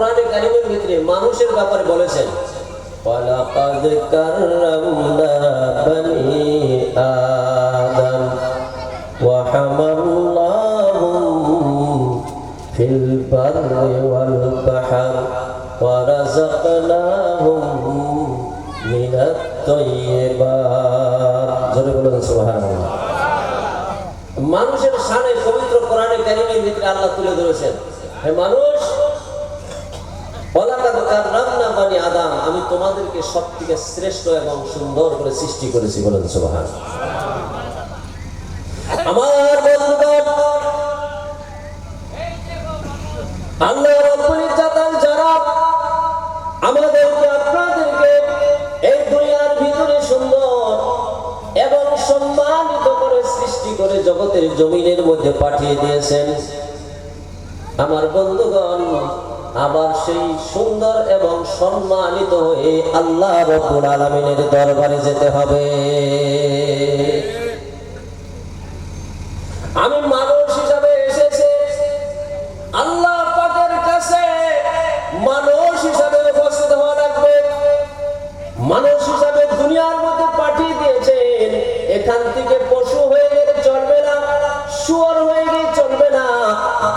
কোরআনে কারিমের ভিতরে মানুষের ব্যাপারে বলেছেন, ওয়ালাকাদ কাররামনা বানি আদম ওয়া হামালনাহুম ফিল বাররি ওয়াল বাহর ওয়া রাযাকনাহুম মিনাত তাইয়্যিবাত। জোরে বলুন সুবহানাল্লাহ। মানুষের শানে পবিত্র কোরআনে কারিমের ভিতরে আল্লাহ তুলে ধরেছেন, হে মানুষ, ওয়ালাকাদ কাররামনা বানি আদম, আমি তোমাদেরকে সবথেকে শ্রেষ্ঠ এবং সুন্দর করে সৃষ্টি করেছি। বলেন সুবহানাল্লাহ। আমার বন্ধুগণ, আল্লাহ রাব্বুল ইজ্জাত যারা আমাদেরকে আপনাদেরকে এই দুনিয়ার ভিতরে সুন্দর এবং সম্মানিত করে সৃষ্টি করে জগতের জমিনের মধ্যে পাঠিয়ে দিয়েছেন, আমার বন্ধুগণ, আবার সেই সুন্দর এবং সম্মানিত হয়ে আল্লাহ রাব্বুল আলামিনের দরবারে যেতে হবে। আমি মানুষ হিসাবে এসেছি আল্লাহ পাকের কাছে, মানুষ হিসাবে উপস্থিত হওয়া লাগবে। মানুষ হিসাবে দুনিয়ার মধ্যে পাঠিয়ে দিয়েছেন, এখান থেকে পশু হয়ে গেলে চলবে না, শুয়োর হয়ে গেলে চলবে না,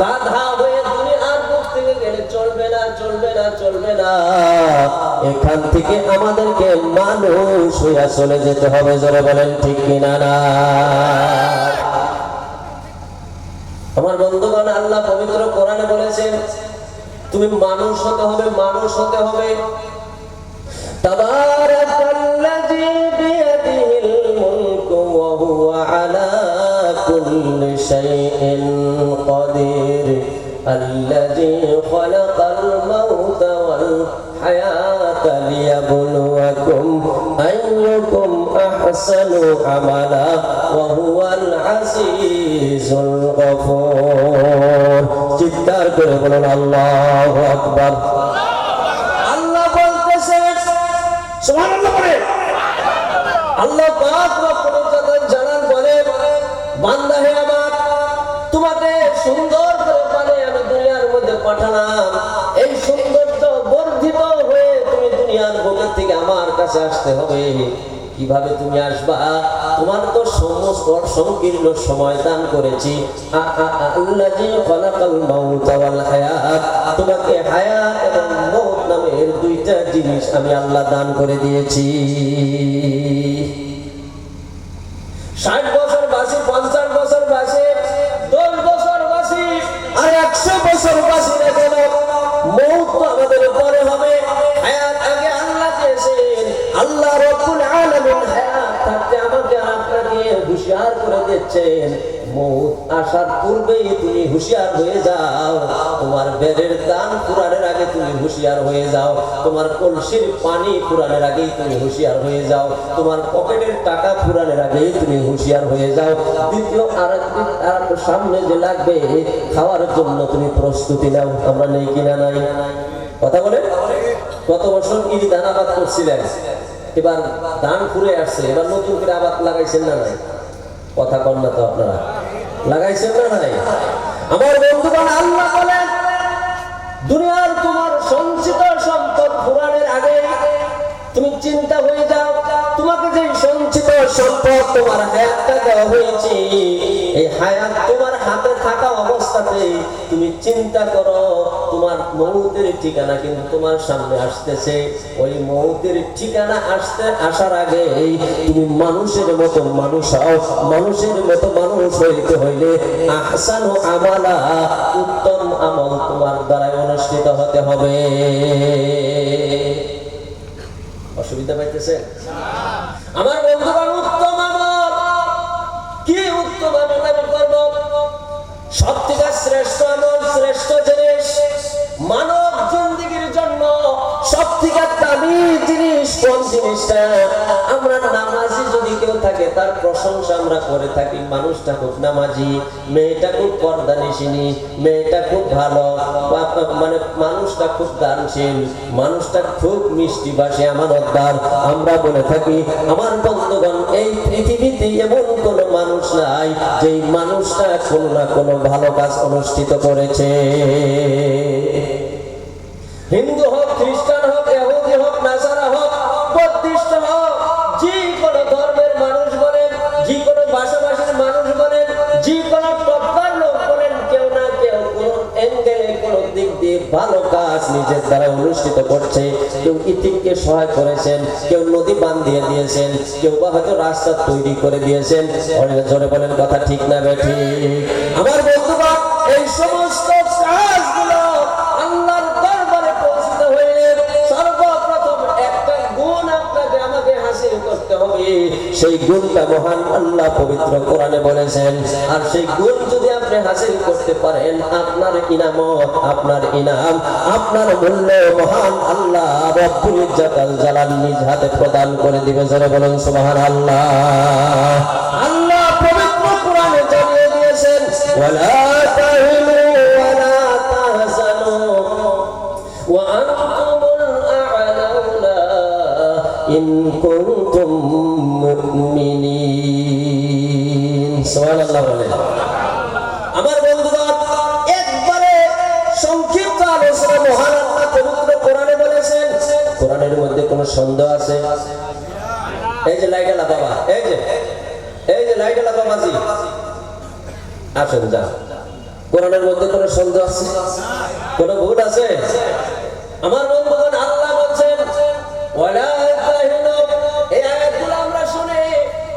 গাধা হয়ে দুনিয়ার বুক থেকে গেলে চলবে না, চলবে না, চলবে না। এখান থেকে আমাদেরকে মানুষ হয়ে চলে যেতে হবে। জোরে বলেন ঠিক কিনা না? আমার বন্ধুগণ, আল্লাহ পবিত্র কোরআনে বলেছেন, তুমি মানুষ হতে হবে, মানুষ হতে হবে। তাবারাকাল্লাযী বিয়াদিহিল মুলকু ওয়া হুয়া আলা কুল্লি শাইইন কাদির আল্লাযী খালাকাল মাউতা ওয়াল হায়াতা লিয়াবলুয়াকুম আইয়ুকুম আহসানু আমালা ওয়া হুয়াল আজিজুল গফুর। চিৎকার করে বলুন আল্লাহু আকবার। আল্লাহ বলতেছেন, সুবহানাল্লাহ বলে, আল্লাহ পাক রব্বুল ইজ্জাত জালাল বলে, বান্দা হে আমার, তোমাকে সুন্দর করে বানিয়ে আমি দুনিয়ার মধ্যে পাঠালাম। এই সৌন্দর্য বর্ধিত হয়ে তুমি দুনিয়ার বুকের থেকে আমার কাছে আসতে হবে। কিভাবে তুমি আসবা? তোমার তো সমস্ত সংকীর্ণ সময় দান করেছি। আল্লাযী খালাকাল মাউতা ওয়াল হায়াত, তোমাকে হায়াত এবং মউত নামের দুইটা জিনিস আমি আল্লাহ দান করে দিয়েছি। 60 বছর বাসি, 50 বছর বাসি, 10 বছর বাসি আর 100 বছর বাসি না কেন, মউত তো আমাদের পরে হবে। হায়াত আগে আল্লাহ দিয়েছেন। আল্লাহ রাব্বুল আলামিন হায়াত থাকতে আমাকে আপনাকে হুঁশিয়ার করে দিচ্ছেন, মউত আসার পূর্বেই তুমি হুঁশিয়ার হয়ে যাও। তোমার বেরের দান ফুরানোর আগে তুমি হুঁশিয়ার হয়ে যাও। তোমার কলসির পানি ফুরানোর আগেই তুমি হুঁশিয়ার হয়ে যাও। তোমার পকেটের টাকা ফুরানোর আগেই তুমি হুঁশিয়ার হয়ে যাও। দ্বিতীয় আর সামনে যে লাগবে খাওয়ার জন্য তুমি প্রস্তুতি নাও। আমরা নেই কিনা? নাই। কথা বলে, কত বছর কি ধান আবাদ করছিলেন, এবার ধান ফুরে আসছে, এবার নতুন করে আবাদ লাগাইছেন না নাই? কথা কন না তো আপনারা, লাগাইছেন না নাই? আমার বন্ধুগণ, আল্লাহ বলেন, দুনিয়ার তোমার সঞ্চিত সম্পদ ফুরানোর আগে তুমি চিন্তা হয়ে যাও। তোমাকে যে সঞ্চিত সম্পদ তোমার হায়াতটা দেওয়া হয়েছে, এই হায়াত তোমার হাতে থাকা অবস্থাতে তুমি চিন্তা করো, তোমার মউতের ঠিকানা কিন্তু তোমার সামনে আসতেছে। ওই মউতের ঠিকানা আসার আগে তুমি মানুষের মতো মানুষ হও। মানুষের মতো মানুষ হইতে হইলে আহসানু আমালা, উত্তম আমল তোমার দ্বারা অনুষ্ঠিত হতে হবে। অসুবিধা পাইতেছে? আমার বন্ধুগণ, উত্তম আমল কি? উত্তম আমল আমি করব, সবথেকে শ্রেষ্ঠ আমল, শ্রেষ্ঠ জিনিস মানব জিন্দেগির জন্য সবথেকে দামি জিনিস কোন জিনিসটা? আমরা নামাজি যদি কেউ থাকে তার প্রশংসা আমরা করে থাকি। মানুষটা খুব নামাজি, মেয়েটা খুব পর্দানিশিনী, মেয়েটা খুব ভালো, মানে মানুষটা খুব দানশীল, মানুষটা খুব মিষ্টি ভাষী, আমানতদার, আমরা বলে থাকি। আমার বন্ধুগণ, এই পৃথিবীতে এমন কোন মানুষ নাই যেই মানুষটা কোনো না কোনো ভালো কাজ অনুষ্ঠিত করেছে। হিন্দু হোক, খ্রিস্টান হোক, ইহুদি হোক, নাসারা হোক, বৌদ্ধিস্ট হোক, যে কোনো ধর্মের মানুষ বলেন, যে কোনো ভাষাভাষীর মানুষ বলেন, যে কোনো টপ্পার লোক বলেন, কেউ না কেউ কোন অ্যাঙ্গেলে কোন দিক দিয়ে ভালো কাজ নিজের দ্বারা অনুষ্ঠিত করছে। কেউ ইতিককে সহায় করেছেন, কেউ নদী বাঁধিয়ে দিয়েছেন, কেউ বা হয়তো রাস্তা তৈরি করে দিয়েছেন। জোরে বলেন কথা ঠিক না বেঠিক? আমার বন্ধুরা, এই সমস্ত কাজগুলো আল্লাহর দরবারে পৌঁছতে হইলে সর্বপ্রথম একটা গুণ আপনাকে আমাকে হাসিল করতে হবে। সেই গুণটা মহান আল্লাহ পবিত্র কোরআনে বলেছেন। আর সেই গুণ যদি আপনি হাসিল করতে পারেন, আপনার ইনামত, আপনার ইনাম, আপনার মূল্য মহান আল্লাহ রব্বুল ইজ্জত আল জালাল নিজ হাতে প্রদান করে দিবে। জোরে বলুন সুবহানাল্লাহ। আল্লাহ পবিত্র কোরআনে জানিয়ে দিয়েছেন, ওয়ালা তাহিনু ওয়ালা তাহজানু ওয়া আনতুমুল আ'লাউনা ইন কুনতুম মুমিনিন। সুবহানাল্লাহ বলেন। আমার বন্ধুরা, একবারে সংক্ষিপ্ত আলোচনা মহান আল্লাহ পবিত্র কোরআনে বলেছেন। কোরআনের মধ্যে কোনো সন্দেহ আছে? এই যে লাইটালা বাবা, এই যে লাইটালা বাবাজি, আসেন যা। কোরআনের মধ্যে কোনো সন্দেহ আছে? কোনো ভুল আছে? আমার বন্ধুগণ, আল্লাহ বলছেন ওয়ালা তাহিনু। এই আয়াতগুলো আমরা শুনে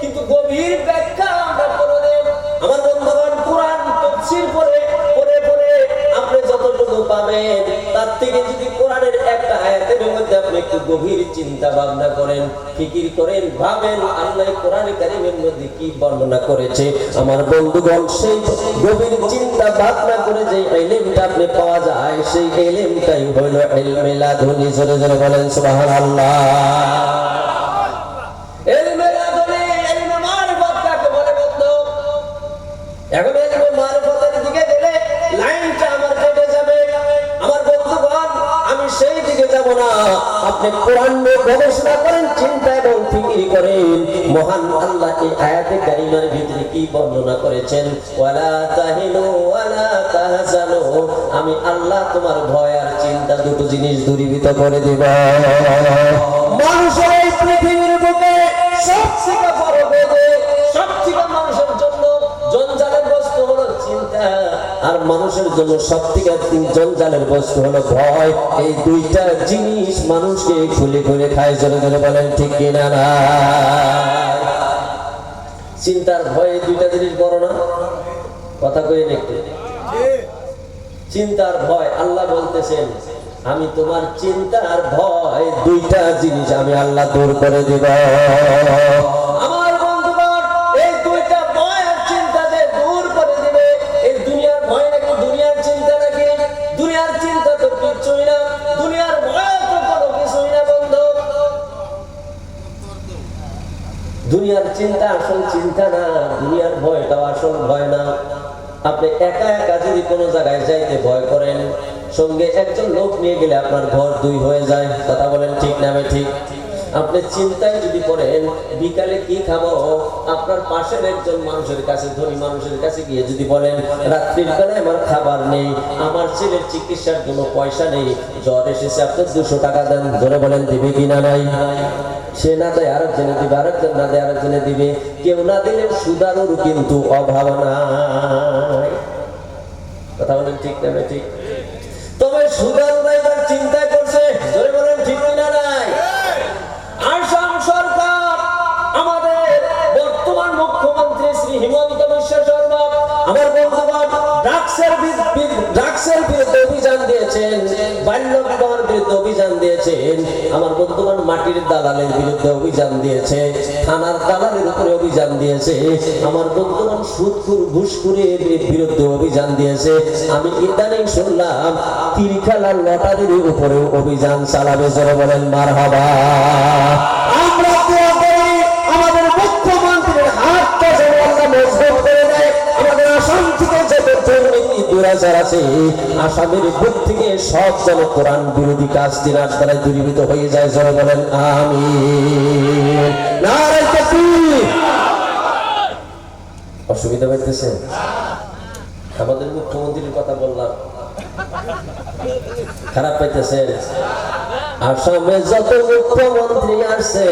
কিন্তু গভীর ব্যাখ্যা আমরা করে দেব। আমার বন্ধুগণ, কোরআন তাফসীর করে পড়ে পড়ে আপনি যতটুকু পাবেন, তার থেকে যদি কোরআনের একটা আয়াতের মধ্যে আপনি একটু গভীর চিন্তা ভাবনা করেন, ফিকির করেন, ভাবেন আল্লাহ কোরআন কারীমের মধ্যে কি বর্ণনা করেছে, আমার বন্ধুগণ, সেই গভীর চিন্তা ভাবনা করে যে ইলমটা আপনি পাওয়া যায়, সেই ইলমটাই হলো ইলমে লাদুনী। জোরে জোরে বলেন সুবহানাল্লাহ। ইলমে লাদুনী, ইলমে মারিফত কাকে বলে বলতো? এখন ইলমে মারিফতের দিকে গেলে লাইনটা আমার কেটে যাবে। আমার বন্ধুগণ, আমি সেই দিকে যাব না। আপনি কোরআন নিয়ে গবেষণা করেন, চিন্তা এবং ফিকির করেন, মহান আল্লাহ এই আয়াতে কারিমার ভিতরে কি বর্ণনা করেছেন। ওয়ালা তাহিনু ওয়ালা তাহজানু, আমি আল্লাহ তোমার ভয় আর চিন্তা দুটো জিনিস দূরীভূত করে দেব। মানুষের এই পৃথিবীর বুকে সবথেকে বড় বেদে, সবথেকে মানুষের জন্য জঞ্জালের বস্তু হলো চিন্তা, আর মানুষের জন্য সবথেকে জঞ্জালের বস্তু হলো ভয়। এই দুইটা জিনিস মানুষকে খুলে খুলে খায়। জোরে জোরে বলেন ঠিক কিনা না? চিন্তার ভয়ে দুইটা জিনিস বড় না? কথা কই একটু। চিন্তার ভয়, আল্লাহ বলতেছেন আমি তোমার চিন্তার ভয় দুইটা জিনিস আমি আল্লাহ দূর করে দেব। আমার বন্ধুগণ, এই দুইটা ভয় আর চিন্তা যে দূর করে দিবে। এই দুনিয়ার ভয় নাকি দুনিয়ার চিন্তা নাকি? দুনিয়ার চিন্তা তো কিছুই না, দুনিয়ার ভয় তো কোনো কিছুই না বন্ধু। দুনিয়ার চিন্তা আসল চিন্তা না, দুনিয়ার ভয়টাও আসল ভয় না। আপনি একা একা যদি কোনো জায়গায় যাইতে ভয় করেন, সঙ্গে একজন লোক নিয়ে গেলে আপনার ঘর দুই হয়ে যায়। কথা বলেন ঠিক না ঠিক? আপনি চিন্তায় যদি পড়েন বিকালে কি খাবো, আপনার পাশের একজন মানুষের কাছে, ধনী মানুষের কাছে গিয়ে যদি বলেন রাত্রির বেলায় আমার খাবার নেই, আমার ছেলের চিকিৎসার জন্য পয়সা নেই, জ্বর এসেছে, আপনি 200 টাকা দেন, ধরে বলেন দিবে কিনা নাই? সে না দেয় আরেকজনে দিবে, আরেকজন না দেয় আরেকজনে দিবে। কেউ না দিলে সুদারুর কিন্তু অভাব নাই। কথা বলেন ঠিক না ঠিক? তবে সুদারুরা এবার চিন্তা করছে, ধরে বলেন ঠিক কিনা নাই? আসাম সরকার, আমাদের বর্তমান মুখ্যমন্ত্রী শ্রী হিমন্ত বিশ্ব শর্মা, আমার বন্ধুগণ, ড্রাগসের বিরুদ্ধে অভিযান দিয়েছেন, বাল্য বিবাহের বিরুদ্ধে অভিযান দিয়েছেন, আমার বন্ধুগণ, মাটির দালালের বিরুদ্ধে অভিযান দিয়েছে, থানার দালালের উপরে অভিযান দিয়েছে, আমার বন্ধুগণ, সুদখোর ঘুষখোরের বিরুদ্ধে অভিযান দিয়েছে। আমি ইদানিং শুনলাম তিরখালার লটারির উপরে অভিযান চালাবে। জোরে বলেন মারহাবা। আমরা আমাদের মুখ্যমন্ত্রীর হাতটা যেন আল্লাহ মজবুত করে দেয়। আমাদের আসাম থেকে যত দুর্নীতি দুরাচার আছে, আসামের বুক থেকে সব যেন কোরআন বিরোধী কাজ দিনার দ্বারা দূরীভূত হয়ে যায়। জোরে বলেন আমিন। নারে তাকবীর। অসুবিধা হইতেছে? আমাদের মুখ্যমন্ত্রীর কথা বললাম, খারাপ পাইতেছেন? আসামে যত মুখ্যমন্ত্রী আসছে,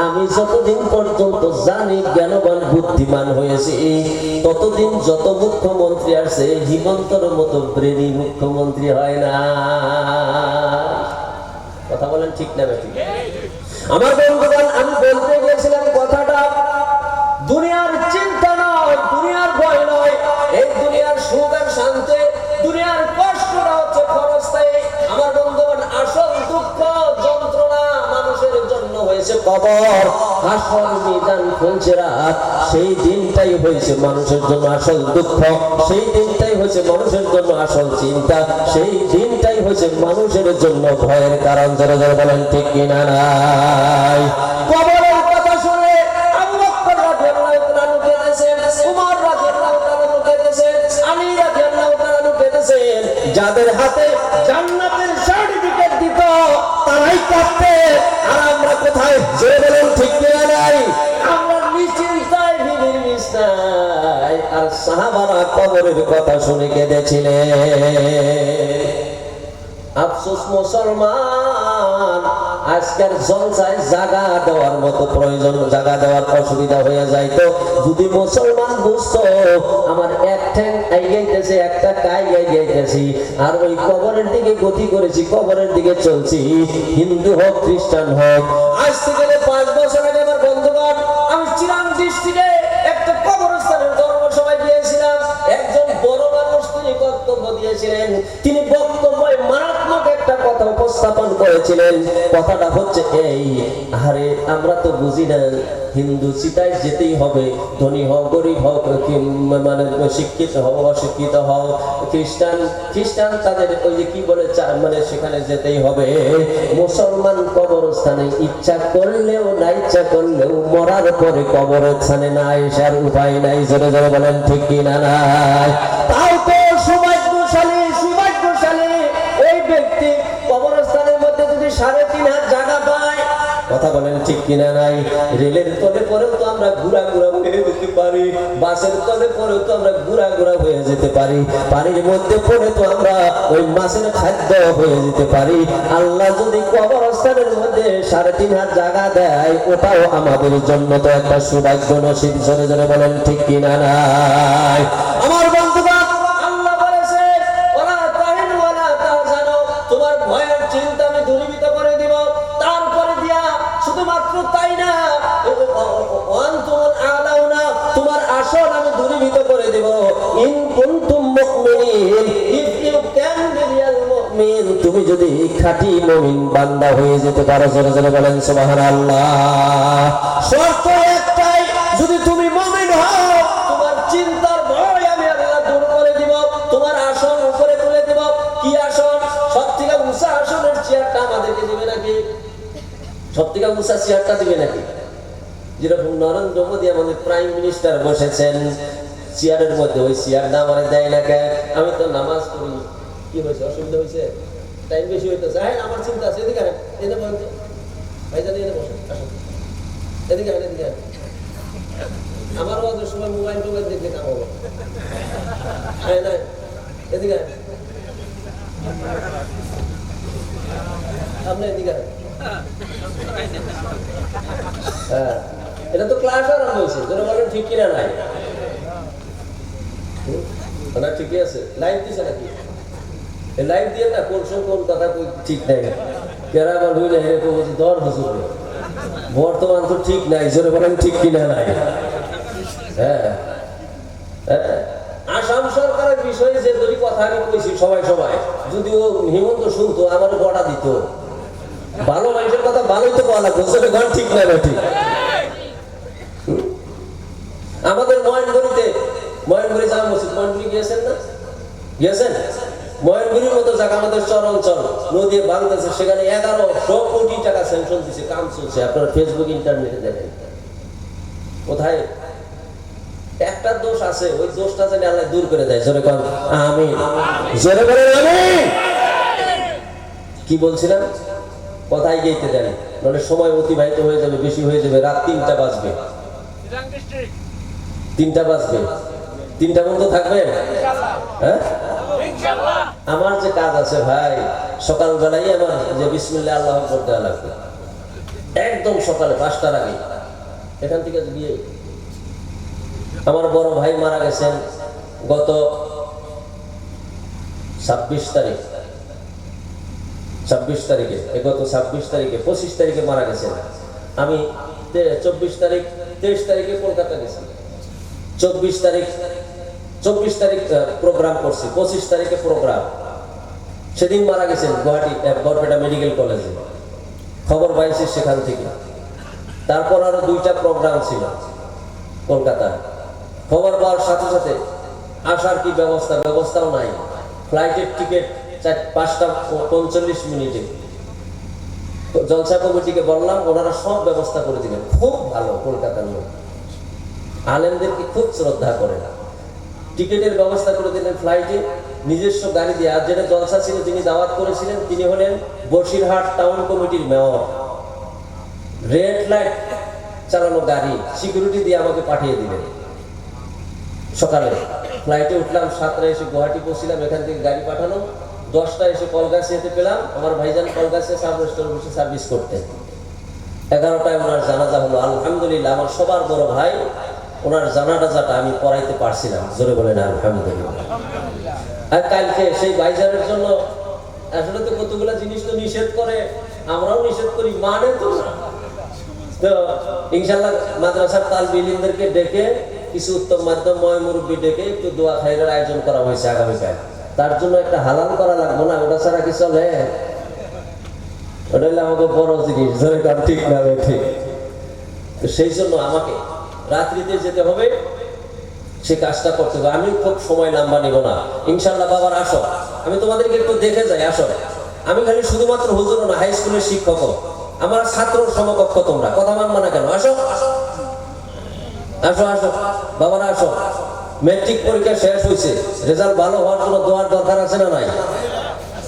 আমি যতদিন পর্যন্ত জানি জ্ঞানবান বুদ্ধিমান হয়েছি, ততদিন যত মুখ্যমন্ত্রী আসছে হিমন্তর মতো ব্রেনি মুখ্যমন্ত্রী হয় না। কথা বলেন ঠিক না ঠিক? আমার বন্ধুগণ, আমি বলতে গিয়েছিলাম কথাটা দুনিয়ার চিন্তা নয়, দুনিয়ার ভয় নয়, এই দুনিয়ার সুখ আর শান্তি, দুনিয়ার কষ্টটা হচ্ছে ক্ষণস্থায়ী। আমার বন্ধুগণ, আসল দুঃখ যন্ত্রণা মানুষের জন্য হয়েছে কবর। আসল মিজান খুলছে রাত, সেই দিনটাই হয়েছে মানুষের জন্য আসল দুঃখ, সেই দিনটাই হয়েছে মানুষের জন্য আসল চিন্তা, সেই দিনটাই হয়েছে মানুষের জন্য ভয়ের কারণ। যারা যারা বলেন ঠিক কিনা নাই? কবরের কথা শুনে আবু বকর রাদিয়াল্লাহু তাআলা কেঁদেছেন, উমর রাদিয়াল্লাহু তাআলা কেঁদেছেন, আলী রাদিয়াল্লাহু তাআলা কেঁদেছেন। যাদের হাতে জান্নাতের সার্টিফিকেট দিত তারাই কাঁদতে, আর আমরা কোথায়? যে বলেন ঠিক কিনা নাই? আমরা নিশ্চিন্তায় বিবির বিছনায়, আর সাহাবারা কবরের কথা শুনে কেঁদেছিলেন। আফসোস মুসলমান, আজকের জলসায় জায়গা দেওয়ার মতো প্রয়োজন, জায়গা দেওয়ার অসুবিধা হয়ে যাইতো যদি মুসলমান বুঝতো আমার এক ঠ্যাং আইগাইতেছে, একটা কাই আইগাইতেছি, আর ওই কবরের দিকে গতি করেছি, কবরের দিকে চলছি, হিন্দু হোক খ্রিস্টান হোক। আজ থেকে 5 বছর আগে আমার বন্ধুগণ, আমি চিরাং ডিস্ট্রিক্টে একটা কবরস্থানের ধর্মসভায় গিয়েছিলাম। একজন বড় মানুষ তিনি বক্তব্য দিয়েছিলেন। তিনি বক্তব্যে মারাত্মক একটা কথা উপস্থাপন করেছিলেন। কথাটা হচ্ছে এই, আরে আমরা তো বুঝি না হিন্দু চিতায় যেতেই হবে, ধনী হোক গরিব হোক, মানে শিক্ষিত হোক অশিক্ষিত হোক, খ্রিস্টান তাদের ওই যে কি বলে মানে সেখানে যেতেই হবে। মুসলমান কবরস্থানে ইচ্ছা করলেও না ইচ্ছা করলেও মরার পরে কবরস্থানে না এসার উপায় নাই। জোরে জোরে বলেন ঠিক কিনা নাই? তাও তো সৌভাগ্যশালী ওই ব্যক্তি কবরস্থানের মধ্যে যদি 3.5 জায়গা পায়। কথা বলেন ঠিক কিনা নাই? রেলের তলে পরেও তো আমরা ঘুরা হয়ে যেতে পারি, বাসের তলে পরেও তো আমরা ঘুরা হয়ে যেতে পারি, পানির মধ্যে পড়ে তো আমরা ওই মাছের খাদ্য হয়ে যেতে পারি। আল্লাহ যদি কবরস্থানের মধ্যে 3.5 জায়গা দেয়, ওটাও আমাদের জন্য তো একটা সৌভাগ্য নসিব। জোরে জোরে বলেন ঠিক কিনা নাই? আমার বন্ধুগণ, আল্লাহ বলেছে ওলা তাহিনু ওয়ালা তাহজানু, তোমার ভয়ের চিন্তা আমি দূরীভূত করে দিব। তারপরে দিয়া শুধুমাত্র তাই না, ওয়ান্তুমুল আলাউনা, তোমার আসল আমি দূরীভূত করে দেব। ইন কুনতুম মুমিনিন, if you can be real মুমিন, তুমি যদি খাঁটি মুমিন বান্দা হয়ে যেতে পারো। জোরে জোরে বলেন সুবহানাল্লাহ। শর্ত একটাই, যদি তুমি মুমিন হও, তোমার চিন্তার ভয় আমি আল্লাহ দূর করে দিব, তোমার আসন উপরে তুলে দেব। কি আসন? সবথেকে উঁচা আসনের চেয়ারটা আমাদেরকে দিবে নাকি? সবথেকে উঁচা চেয়ারটা দিবে নাকি? যেরকম নরেন্দ্র মোদী আমাদের প্রাইম মিনিস্টার বসেছেন চেয়ারের মধ্যে, ওই চেয়ারটা আমার দেয় না কেন? আমি তো নামাজ পড়ি, কি হয়েছে? অসুবিধা হয়েছে? টাইম বেশি হইতেছে? হ্যাঁ, আমার চিন্তা আছে। এদিকে আহেন, এনে বলেন তো ভাই, জানি এনে বসেন, আসেন এদিকে আহেন, এদিকে আহেন। আমার ওদের সময় মোবাইল দেখলে কাম হবে। হ্যাঁ না, এদিকে আহেন, আপনি এদিকে আহেন। হ্যাঁ, এটা তো ক্লাস আরম্ভ হয়েছে। যেন বলেন ঠিক কিনা নাই? না ঠিকই আছে। লাইভ দিছে নাকি? লাইভ দিয়ে না কোন কোন কথা ঠিক নাই, কেরা বা লুই না এরকম বলছি দর হুজুর বর্তমান তো ঠিক নাই। জোরে বলেন ঠিক কিনা নাই? হ্যাঁ, আসাম সরকারের বিষয়ে যে যদি কথা আমি কইছি সবাই যদি ও হিমন্ত শুনতো আমার গড়া দিত। ভালো মানুষের কথা ভালোই তো বলা লাগবে। গান ঠিক নাই ঠিক? আমাদের ময়নগুড়ি জামা মসজিদ, ময়নগুড়ি গিয়েছেন না? গিয়েছেন? ময়নগুড়ির মতো জায়গা আমাদের চরাঞ্চল নদী বাংলাদেশে, সেখানে 1100 কোটি টাকা স্যাংশন দিচ্ছে, কাম চলছে। আপনারা ফেসবুক ইন্টারনেটে দেখেন। কোথায় একটা দোষ আছে, ওই দোষটা যেন আল্লাহ দূর করে দেয়। জোরে বলেন আমিন। জোরে বলেন আমিন। কি বলছিলাম? কথাই গেইতে দেন, মানে সময় অতিবাহিত হয়ে যাবে, বেশি হয়ে যাবে। রাত 3টা বাজবে, 3টা বাজবে। 3টা পর্যন্ত থাকবেন? হ্যাঁ, ইনশাআল্লাহ। আমার যে কাজ আছে ভাই, সকালবেলাই আমার যে বিসমিল্লাহ আল্লাহু আকবার দেওয়া লাগবে, একদম সকালে 5টার আগে। এখান থেকে গিয়ে আমার বড় ভাই মারা গেছেন গত 26 তারিখ, 26 তারিখে, গত 26 তারিখে, 25 তারিখে মারা গেছেন। আমি 24 তারিখ, 23 তারিখে কলকাতা গেছি। 24 তারিখ প্রোগ্রাম করছি, 25 তারিখে প্রোগ্রাম। সেদিন মারা গেছেন গুয়াহাটি বরপেটা মেডিকেল কলেজে, খবর পাইছি সেখান থেকে। তারপর আরো 2টা প্রোগ্রাম ছিল কলকাতায়। খবর পাওয়ার সাথে সাথে আসার কি ব্যবস্থাও নাই। ফ্লাইটের টিকিট 5:45 মিনিটে। জলসা কমিটিকে বললাম, ওনারা সব ব্যবস্থা করে দিলেন। খুব ভালো কলকাতার লোক, আলেমদেরকে খুব শ্রদ্ধা করে। টিকিটের ব্যবস্থা করে দিলেন ফ্লাইটে, নিজস্ব গাড়ি দিয়ে। আর যেটা জলসা ছিল, যিনি দাওয়াত করেছিলেন তিনি হলেন বসিরহাট টাউন কমিটির মেয়র। রেড লাইট চালানো গাড়ি, সিকিউরিটি দিয়ে আমাকে পাঠিয়ে দিলেন। সকালে ফ্লাইটে উঠলাম, 7টায় এসে গুয়াহাটি পৌঁছিলাম। এখান থেকে গাড়ি পাঠানো, 10টায় এসে কলগাছিয়াতে পেলাম। আমার ভাইজান কলগাছিয়া সাব রেস্টুরেন্ট বসে সার্ভিস করতেন। 11টায় ওনার জানাজা হলো। আলহামদুলিল্লাহ, আমার সবার বড় ভাই, ওনার জানাজাটা আমি পড়াইতে পারছিলাম। জোরে বলেন আলহামদুলিল্লাহ। আর কালকে সেই ভাইজানের জন্য আসলে তো কতগুলো জিনিস তো নিষেধ করে, আমরাও নিষেধ করি, মানে তো তো ইনশাআল্লাহ মাদ্রাসার তালবে ইলমদেরকে ডেকে, কিছু উত্তম মাধ্যম মুরব্বী ডেকে একটু দোয়া খাইরের আয়োজন করা হয়েছে আগামীকাল। তার জন্য একটা হালাল করা লাগবে না, ওটা ছাড়া কি চলে? ওটা হলে আমাকে বড় জিনিস, ধরে কারণ ঠিক না ঠিক। তো সেই জন্য আমাকে রাত্রিতে যেতে হবে, সে কাজটা করতে হবে। আমি খুব সময় লম্বা নিব না ইনশাআল্লাহ। বাবার আসো, আমি তোমাদেরকে একটু দেখে যাই। আসো, আমি খালি শুধুমাত্র হুজুর না, হাই স্কুলের শিক্ষক, আমার ছাত্র সমকক্ষ। তোমরা কথা মানবা না কেন? আসো আসো আসো বাবারা আসো। ম্যাট্রিক পরীক্ষা শেষ হয়েছে, রেজাল্ট ভালো হওয়ার জন্য দোয়ার দরকার আছে না নাই?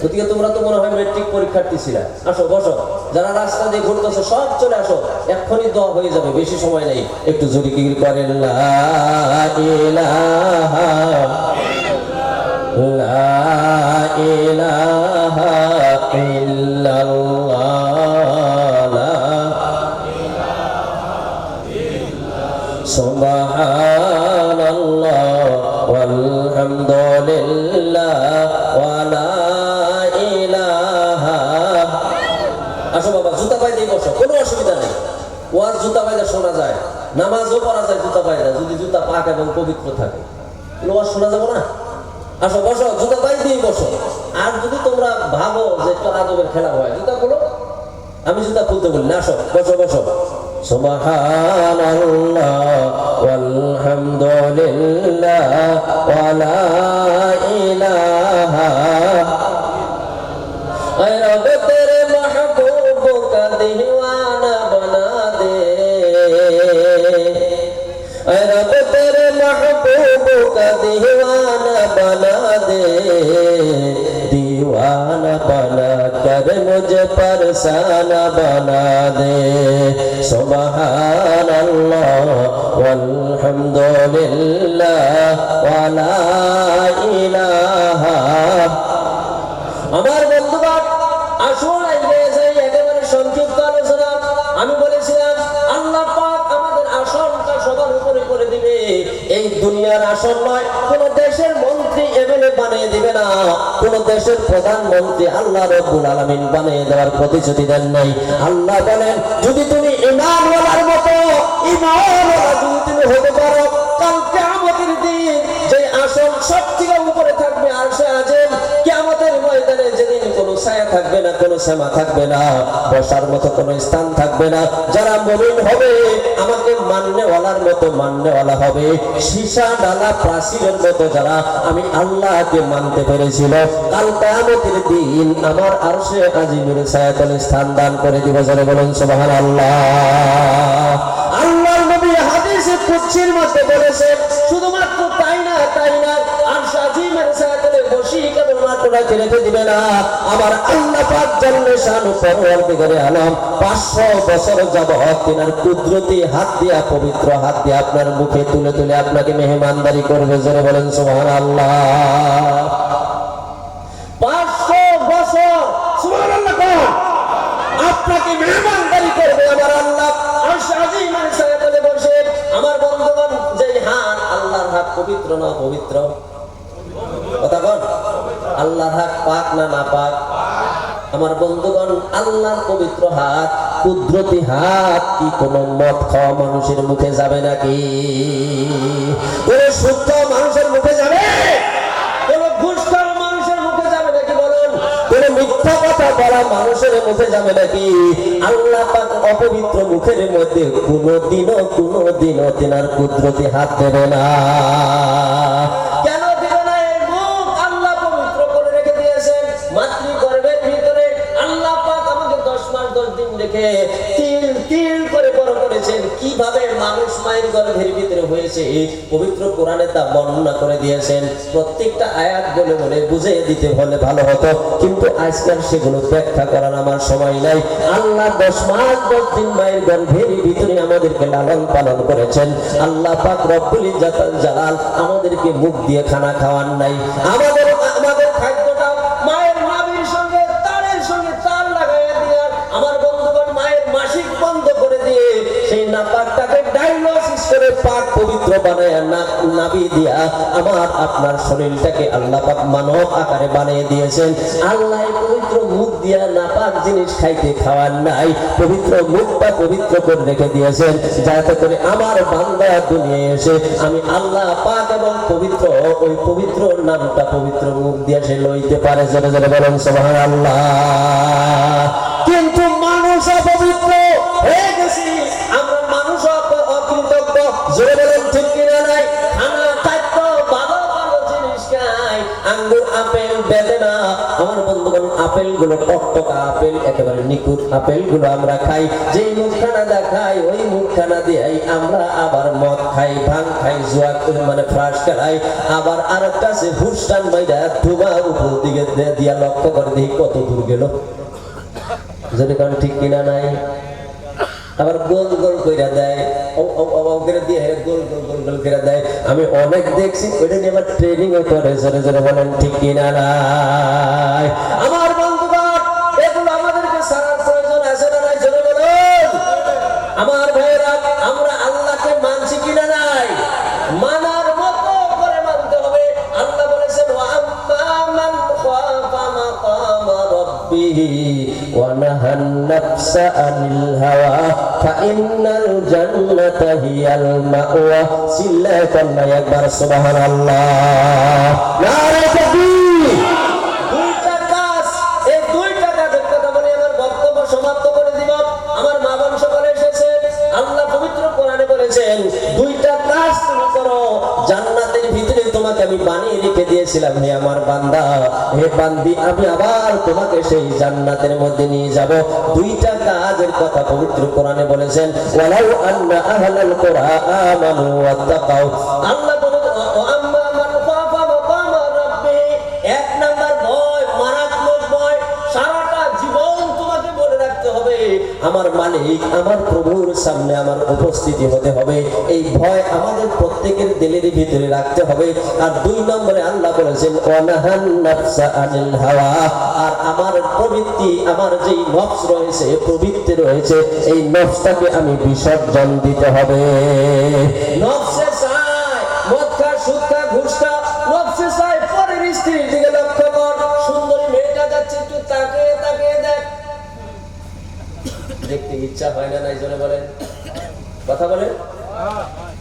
গতিকে তোমরা তো মনে হয় ম্যাট্রিক পরীক্ষার্থী ছিলা। আসো বসো, যারা রাস্তা দিয়ে ঘুরতেছো সব চলে আসো, এক্ষুনি দোয়া হয়ে যাবে, বেশি সময় নেই। একটু জোরে কি করেন, লা ইলাহা ইল্লাল্লাহ, সুবহানাল্লাহ ওয়ালহামদুলিল্লাহ ওয়া লা ইলাহা। আসো বাবা, জুতা পায়ে দিয়ে বসো, কোনো অসুবিধা নেই। ওয়াজ জুতা পায়ে শোনা যায়, নামাজও পড়া যায় জুতা পায়ে, যদি জুতা পাক এবং পবিত্র থাকে। ওয়াজ শোনা যাবে না? আসো বসো, জুতা পায়ে দিয়ে বসো। আর যদি তোমরা ভাবো যে একটু আদবের খেলা হয়, জুতা খুলো, আমি জুতা খুলতে বলি না। আসো বসো বসো। সুবহানাল্লাহ ওয়ালহামদুলিল্লাহ ওয়া লা ইলাহা। ऐ रब तेरे महबूब का दीवाना बना दे, ऐ रब तेरे महबूब का दीवाना बना दे, दीवाना बना कर मुझे परसाना बना दे। सुबहानल्लाह वल्हम्दुलिल्लाह वा ला इलाहा। আমার বন্ধুবান, আসুন একেবারে সংক্ষিপ্ত আলোচনা। আমি বলেছিলাম আল্লাহ পাক আমাদের আসনটা সবার উপরে করে দিবে। এই দুনিয়ার আসন নয়, কোন দেশের মন্ত্রী এমএলএ বানিয়ে দিবে না, কোন দেশের প্রধানমন্ত্রী আল্লাহ রাব্বুল আলামিন বানিয়ে দেওয়ার প্রতিশ্রুতি দেন নাই। আল্লাহ বলেন, যদি তুমি ঈমানওয়ালার মতো ঈমানওয়ালা যদি তুমি হতে পারো, কাল কিয়ামতের দিন যে আসন সবথেকে উপরে থাকবে আরশে আযম, কিয়ামতের ময়দানে যেদিন কোনো ছায়া থাকবে না, কোনো সীমা থাকবে না, বসার মতো কোনো স্থান থাকবে না। যারা মুমিন হবে, আমাকে মাননেওয়ালার মতো মাননেওয়ালা হবে, সীসা ডালা প্রাচীরের মতো যারা আমি আল্লাহকে মানতে পেরেছিল, কাল কিয়ামতের দিন আমার আরশে আজিমের ছায়াতলে স্থান দান করে দিব। যারা বলেন সুবহানাল্লাহ। আল্লাহর নবী হাদিসে কুদসির মধ্যে বলেছেন, শুধুমাত্র তাই না আরশে আজিমের ছায়াতলে বসি কেবলমাত্র রেখে দিবে না, আমার আল্লাহ পাক জাল্লে শানু পরওয়ারদিগারে আলম 500 বছর যাবত তিনার কুদরতি হাত দিয়া, পবিত্র হাত দিয়া আপনার মুখে তুলে তুলে আপনাকে মেহমানদারি করবে। জোরে বলেন সুবহানাল্লাহ। আপনাকে মেহমানদারি করবে আমার আল্লাহ আরশ আজিমের ছায়াতলে বসে। আমার বন্ধুগণ, যেই হাত আল্লাহর হাত পবিত্র না পবিত্র? কথা বল, আল্লাহর হাত পাক না না পাক? আমার বন্ধুগণ, আল্লাহর পবিত্র হাত, কুদরতি হাত কি কোনো মদ খাওয়া মানুষের মুখে যাবে নাকি? কোন শুদ্ধ মানুষের মুখে যাবে? কোন ঘুষ খাওয়া মানুষের মুখে যাবে নাকি বলুন? কোন মিথ্যা কথা বলা মানুষের মুখে যাবে নাকি? আল্লাহ পাক অপবিত্র মুখের মধ্যে কোনদিনও তিনার কুদরতি হাত দেবে না। কেন দেবে না? এই মুখ আল্লাহ পবিত্র করে রেখে দিয়েছেন। মাতৃগর্ভের ভিতরে আল্লাহ পাক আমাকে 10 মাস 10 দিন রেখে তিল তিল করে বড় করেছেন। কিভাবে মানুষ মায়ের গর্ভের ভিতরে হয়েছে পবিত্র কোরআনে তা বর্ণনা করে দিয়েছেন। প্রত্যেকটা আয়াত বলে বলে বুঝিয়ে দিতে হলে ভালো হতো, কিন্তু আজকাল সেগুলো ব্যাখ্যা করার আমার সময় নাই। আল্লাহ 10 মাস 10 দিন মায়ের গর্ভের ভিতরে আমাদেরকে লালন পালন করেছেন। আল্লাহ পাক রব্বুল ইজ্জাতুল জালাল আমাদেরকে মুখ দিয়ে খানা খাওয়ান নাই। আমাদের খাদ্যটা মায়ের নাভির সঙ্গে তারের সঙ্গে তার লাগাইয়া দিয়ে, আমার বন্ধুগণ, মায়ের মাসিক বন্ধ করে দিয়ে সেই নাপাকটাকে ডায়াগনোসিস করে পাক পবিত্র বানায় নাভি দিয়া আমার আপনার শরীরটাকে আল্লাহ পাক মানব আকারে বানিয়ে দিয়েছেন। আল্লাহ পবিত্র মুখ দিয়া নাপাক জিনিস খাইতে খাওয়ার নাই, পবিত্র মুখটা পবিত্র করে রেখে দিয়েছেন, যাতে করে আমার বান্দা দুনিয়ায় এসে আমি আল্লাহ পাক এবং পবিত্র ওই পবিত্র নামটা পবিত্র মুখ দিয়ে সে লইতে পারে। জোরে জোরে বলেন সুবহানাল্লাহ। কিন্তু মানুষ অপবিত্র হয়ে গেছি, আমরা মানুষ অকৃতজ্ঞ। জোরে বলেন ঠিক কিনা নাই? খানা খাদ্য ভালো ভালো জিনিস খাই, আঙ্গুর আপেল বেদেনা। আমার বন্ধুগণ, আপেল গুলো টকটকা আপেল, একেবারে নিখুঁত আপেল গুলো আমরা খাই। যেই মুখখানা দেখাই ওই মুখখানা দিয়েই আমরা আবার মদ খাই, ভাং খাই, জুয়া মানে ফ্রাস খাই। আবার আর একটা আছে হুস্টান মাইরা ধুমা উপর দিকে দিয়া লক্ষ্য করে দেখি কত দূর গেল। যদি কারণ ঠিক কিনা নাই? আবার গোল গোল কইরা দেয়, করে দিয়ে গোল গোল গোল গোল করে দেয়। আমি অনেক দেখছি, ওইটা নিয়ে আবার ট্রেনিং ও করে। জোরে জোরে বলেন ঠিক কিনা নাই? আমার বন্ধুগণ, এগুলো আমাদেরকে সারার প্রয়োজন আছে না নাই? জোরে বলুন আমার ভাইয়েরা। আমরা আল্লাহকে মানছি কিনা নাই? মানার মতো করে মানতে হবে। আল্লাহ বলেছেন, ওয়া আম্মা মান খাফা মাকামা রাব্বিহি ওয়া নাহান নাফসা আনিল হাওয়া ফাইন্নাল জান্নাতা হিয়াল মাওয়া। সিল্লাতান একবার সুবহানাল্লাহ। নারে তাকবীর। দুইটা কাজ, এই দুইটা কাজের কথা বলে আমার বক্তব্য সমাপ্ত করে দিব। আমার মা বোন সকলে এসেছে। আল্লাহ পবিত্র কোরআনে বলেছেন, দুইটা কাজ তুমি করো, জান্নাতের ভিতরে তোমাকে আমি বানিয়ে রেখে দিয়েছিলাম। হে আমার বান্দা, হে বান্দি, আমি আবার তোমাকে সেই জান্নাতের মধ্যে নিয়ে যাব। দুইটা কাজের কথা পবিত্র কোরআনে বলেছেন, ওয়ালাউ আন্না আহলাল কুরআ আমানু ওয়াত্তাকাউ। আল্লাহ বলেন, আম্মা মান খাফা মাকামা রাব্বি। এক নাম্বার ভয়, মারাত্মক ভয়। সারাটা জীবন তোমাকে বলে রাখতে হবে, আমার মালিক আমার প্রভুর সামনে আমার উপস্থিতি হতে হবে। এই ভয় আমাদের প্রত্যেকের দিলের ভিতরে রাখতে হবে। আর 2 নম্বরে আল্লাহ বলেছেন, ওয়ানাহান নাফসা আনিল হাওয়া। আর আমার প্রবৃত্তি, আমার যেই নফস রয়েছে, প্রবৃত্তি রয়েছে, এই নফসটাকে আমি বিসর্জন দিতে হবে। নফসে চায় মদ খা, সুদ খা, ঘুষ খা। নফসে চায় পরের স্ত্রীর দিকে লক্ষ্য কর। সুন্দরী মেয়েটা যাচ্ছে, একটু তাকিয়ে তাকিয়ে দেখ। দেখতে ইচ্ছা হয় না নাই? জোরে বলেন, কথা বলেন,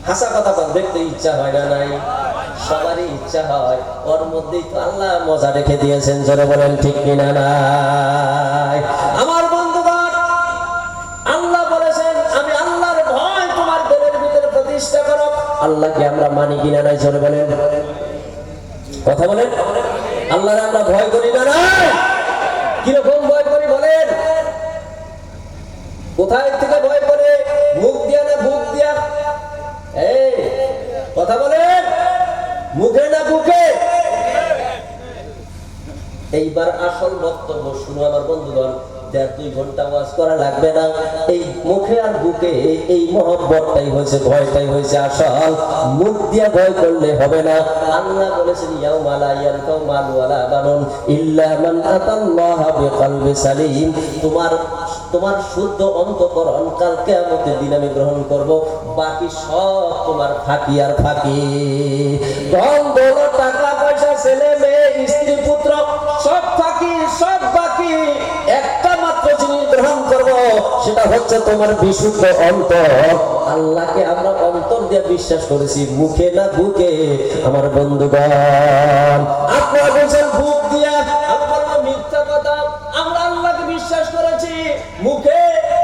হাসা কথা বল। দেখতে ইচ্ছা হয় না নাই? সবারই ইচ্ছা হয়। ওর মধ্যেই তো আল্লাহ মজা রেখে দিয়েছেন। জোরে বলেন ঠিক কিনা নাই? আমার বন্ধুগণ, আল্লাহ বলেছেন, আমি আল্লাহর ভয় তোমার দিলের ভিতরে প্রতিষ্ঠা করো। আল্লাহকে আমরা মানি কিনা নাই? জোরে বলেন, কথা বলেন। আল্লাহর আমরা ভয় করি না নাই? কিরকম ভয় করি বলেন? কোথায় থেকে ভয় করে? মুখ দিয়া না বুক দিয়া? এই কথা বলেন, মুখে না বুকে? এইবার আসল বক্তব্য শুনো আমার বন্ধুগণ। 1.5-2 ঘন্টা ওয়াজ করা লাগবে না। এই মুখে আর বুকে এই মহব্বতটাই হয়েছে, ভয়টাই হয়েছে আসল। মুখ দিয়ে ভয় করলে হবে না। আল্লাহ বলেছেন ইয়াউমা লা ইয়ানফাউ মালু ওয়ালা বানুন ইল্লা মান আতাল্লাহা বিকলবি সালিম। তোমার শুদ্ধ অন্তঃকরণ কাল কিয়ামতের দিন আমি গ্রহণ করব, বাকি সব তোমার ফাঁকি আর ফাঁকি। ধন দৌলত, টাকা পয়সা, ছেলে মেয়ে, স্ত্রী পুত্র সব ফাঁকি, সব বাকি। একটা মাত্র জিনিস গ্রহণ করব, সেটা হচ্ছে তোমার বিশুদ্ধ অন্তর। আল্লাহকে আমরা অন্তর দিয়ে বিশ্বাস করেছি, মুখে না বুকে। আমার বন্ধুগণ, আপনারা বলছেন বুক দিয়া, আমি বলবো মিথ্যা কথা। আমরা আল্লাহকে বিশ্বাস করেছি, মুখে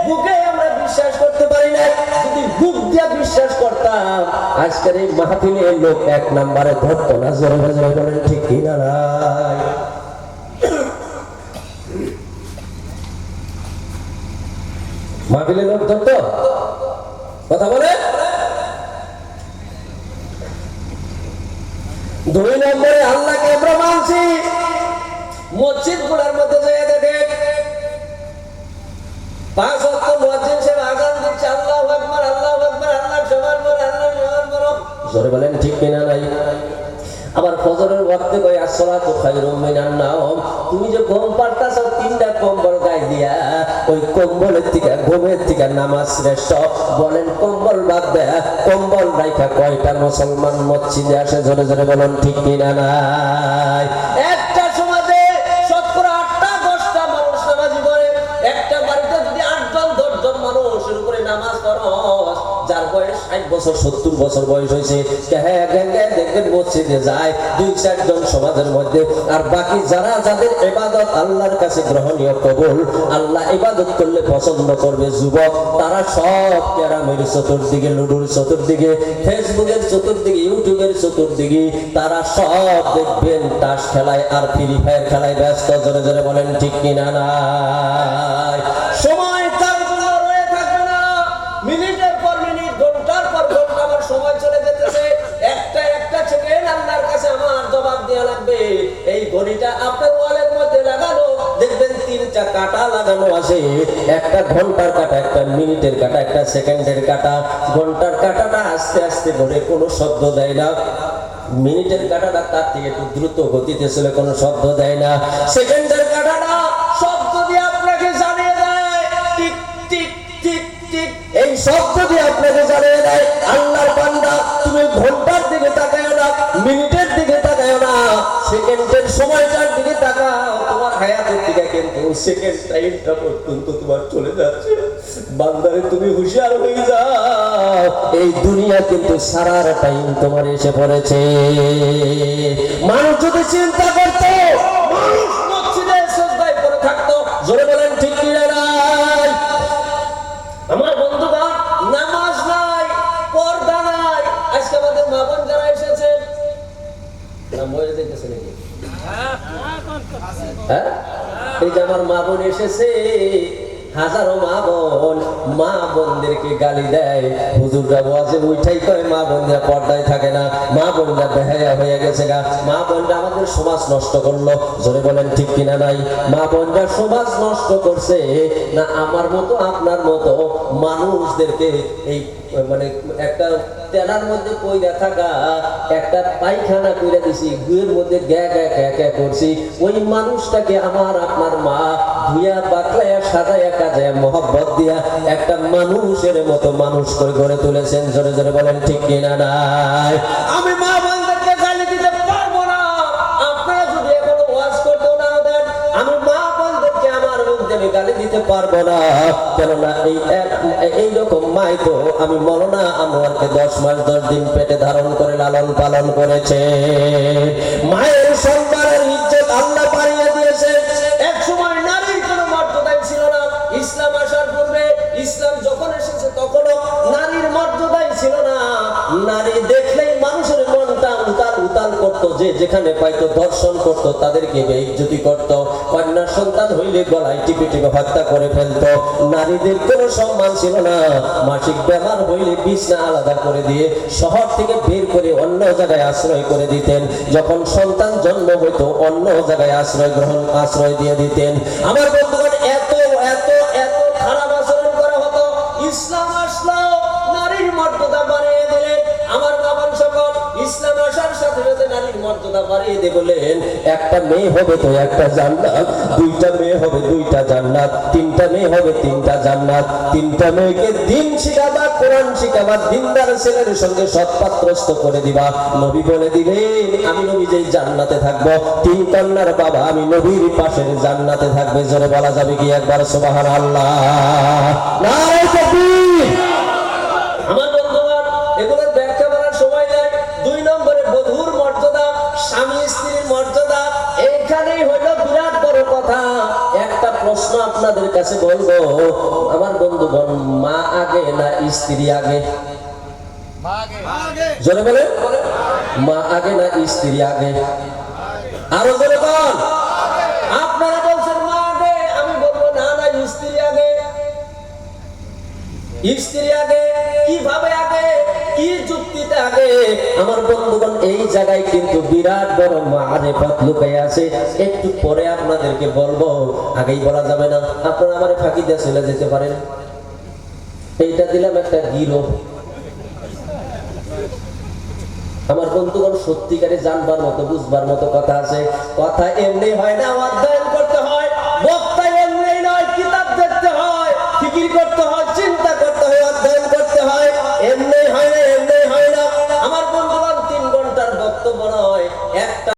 বুকে আমরা বিশ্বাস করতে পারি না। যদি বুক দিয়া বিশ্বাস করতাম, আজকের এই মাহফিলে লোক 1 নম্বরে ধরতো না। জোরে জোরে বলেন ঠিক কিনা? নাই মাহফিলে লোক ধরতো? কথা বলে। 2 নম্বরে আল্লাহকে আমরা মানছি। মসজিদ গুলার মধ্যে যেয়ে দেখে 5 ওয়াক্ত মুয়াজ্জিন সাহেব আযান দিচ্ছে, আল্লাহু আকবার, আল্লাহু আকবার, আল্লাহ সমান বড়, আল্লাহ সমান বড়। জোরে বলেন ঠিক কিনা? নাই। আবার ফজরের ওয়াক্তে কই আসসালাতু খায়রুম মিনান নাওম। তুমি যে ঘুম পাড়তাছ 3টা কম্বল গায়ে দিয়া, ওই কম্বলের থেকে, ঘুমের থেকে নামাজ শ্রেষ্ঠ। বলেন কম্বল বাদ দেয়া, কম্বল রাইখা কয়টা মুসলমান মসজিদে আসে? জোরে জোরে বলেন ঠিক কিনা? নাই। একটা সমাজে শতকরা 8টা-10টা মানুষ নামাজি পড়ে। একটা বাড়িতে যদি 8 জন 10 জন মানুষের উপরে নামাজ পড়স, যার বয়স 60 বছর 70 বছর বয়স হয়েছে, দেখবেন মসজিদে যায় 2-4 জন সমাজের মধ্যে। আর বাকি যারা, যাদের ইবাদত আল্লাহর কাছে গ্রহণীয়, কবুল, আল্লাহ ইবাদত করলে পছন্দ করবে, যুবক, তারা সব ক্যারামের চতুর্দিকে, লুডুর চতুর্দিকে, ফেসবুকের চতুর্দিকে, ইউটিউবের চতুর্দিকে, তারা সব দেখবেন তাস খেলায় আর ফ্রি ফায়ার খেলায় ব্যস্ত। জোরে জোরে বলেন ঠিক কিনা? নাই। সময় তার জন্য রয়ে থাকবে না। মিনিটের পর মিনিট, ঘন্টার পর ঘন্টা আমার সময় চলে যেতেছে। একটা সেকেন্ড আল্লাহর কাছে আমার জবাব দেওয়া লাগবে। এই ঘড়িটা আপনার ওয়ালের মধ্যে লাগানো, দেখবেন 3টা কাঁটা লাগানো আছে। একটা ঘন্টার কাঁটা, একটা মিনিটের কাঁটা, একটা সেকেন্ডের কাঁটা। ঘন্টার কাঁটাটা আস্তে আস্তে ঘুরে, কোনো শব্দ দেয় না। মিনিটের কাঁটাটা তার থেকে একটু দ্রুত গতিতে চলে, কোনো শব্দ দেয় না। সেকেন্ডের কাঁটাটা শব্দ দিয়ে আপনাকে জানিয়ে দেয়, টিক টিক টিক টিক। এই শব্দ দিয়ে আপনাকে জানিয়ে দেয়, আল্লাহর বান্দা, তুমি ঘন্টার দিকে তাকায় না, মিনিটের দিকে তাকায় না, সেকেন্ডের সময়টার দিকে তাকাও। তোমার হায়াতের দিকে কিন্তু সেকেন্ড টাইমটা পর্যন্ত তোমার চলে যাচ্ছে। বান্দারে তুমি হুঁশিয়ার হয়ে যাও, এই দুনিয়া কিন্তু সারার টাইম তোমার এসে পড়েছে। মানুষ যদি চিন্তা করতো, মানুষ মসজিদে সিজদায় পড়ে থাকতো। জোরে বলেন ঠিক কি না? নাই। আমার বন্ধুগণ, নামাজ নাই, পর্দা নাই। আজকে আমাদের মা বোন যারা এসেছে, মরে যেতেছে নাকি? হ্যাঁ, এই যে আমার মা বোন এসেছে, হাজারো মা বোনদেরকে গালি দেয়। হুজুররা ওয়াজে উঠাই কয় মা বোনরা পর্দায় থাকে না, মা বোনরা বেহায়া হয়ে গেছে গা, মা বোনরা আমাদের সমাজ নষ্ট করলো। জোরে বলেন ঠিক কিনা? নাই। মা বোনরা সমাজ নষ্ট করছে না আমার মতো আপনার মতো মানুষদেরকে এই মানে একটা তেলার মধ্যে কইরা থাকা, একটা পায়খানা কইরা দিছি, গুয়ের মধ্যে গ্যা গ্যা গ্যা গ্যা করছি, ওই মানুষটাকে আমার আপনার মা ধুইয়া বাকলাইয়া সাজাইয়া কাজাইয়া মহব্বত দিয়া একটা মানুষের মতো মানুষ করে গড়ে তুলেছেন। জোরে জোরে বলেন ঠিক কিনা? নাই। আমি মা বোনদেরকে গালি দিতে পারবো না। আপনারা যদি এখনো ওয়াজ করতেও না দেন, আমি মা বোনদেরকে আমার মুখ দিয়ে গালি দিতে পারবো না। কেননা এইরকম মাই তো আমি মৌলানা আনোয়ারকে 10 মাস 10 দিন পেটে ধারণ করে লালন পালন করেছে। মায়ের সম্মানের ইজ্জত আল্লাহ বাড়িয়ে দিয়েছে। এক সময় নারীর কোনো মর্যাদাই ছিল না। ইসলাম আসার পূর্বে, ইসলাম যখন এসেছে তখনও নারীর মর্যাদাই ছিল না। নারী দেখলেই মানুষের মনটা উতাল উতাল করতো, যে যেখানে পাইতো ধর্ষণ করতো, তাদেরকে বেইজ্জতি করতো। কন্যা সন্তান হইলে গলায় টিপে টিপে হত্যা করে ফেলতো। নারীদের কোনো সম্মান ছিল না। মাসিক বেমার হইলে বিছনা আলাদা করে দিয়ে শহর থেকে বের করে অন্য জায়গায় আশ্রয় করে দিতেন। যখন সন্তান জন্ম হইতো অন্য জায়গায় আশ্রয় দিয়ে দিতেন। আমার বন্ধুগণ, এত মর্যাদা বাড়িয়ে দিয়ে বলেন, একটা মেয়ে হবে তো একটা জান্নাত, দুইটা মেয়ে হবে দুইটা জান্নাত, তিনটা মেয়ে হবে তিনটা জান্নাত। তিনটা মেয়েকে দিন শিখাবা, কোরআন শিখাবা, দিনদার ছেলের সঙ্গে সৎপাত্রস্থ করে দিবা। নবী বলে দিবেন, আমি নবী যেই জান্নাতে থাকবো, তিন কন্যার বাবা আমি নবীর পাশের জান্নাতে থাকবে। জোরে বলা যাবে কি একবার সুবহানাল্লাহ? নারে তাকবীর। আমার বন্ধুগণ, এগুলোর ব্যাখ্যা করার সময় নাই। 2 নম্বরে বধূর মর্যাদা, স্বামী স্ত্রীর মর্যাদা, এইখানেই হইল বিরাট বড় কথা। একটা প্রশ্ন আপনাদের কাছে বলবো, আমার বন্ধুগণ, মা আগে না স্ত্রী আগে? জোরে বলে, মা আগে না স্ত্রী আগে? আরো জোরে বল। আপনারা বলছেন মা আগে, আমি বলবো না না, স্ত্রী আগে। স্ত্রী আগে কিভাবে আগে, কি যুক্তিতে আগে? আমার বন্ধুগণ, এই জায়গায় কিন্তু বিরাট বড় মারিফত লুকিয়ে আছে। একটু পরে আপনাদেরকে বলবো, আগেই বলা যাবে না। আপনারা আমার ফাঁকি দিয়ে চলে যেতে পারেন। এইটা দিলাম একটা গিরো। আমার বন্ধুগণ, সত্যিকারে জানবার মতো বুঝবার মতো কথা আছে। কথা এমনি হয় না, অধ্যয়ন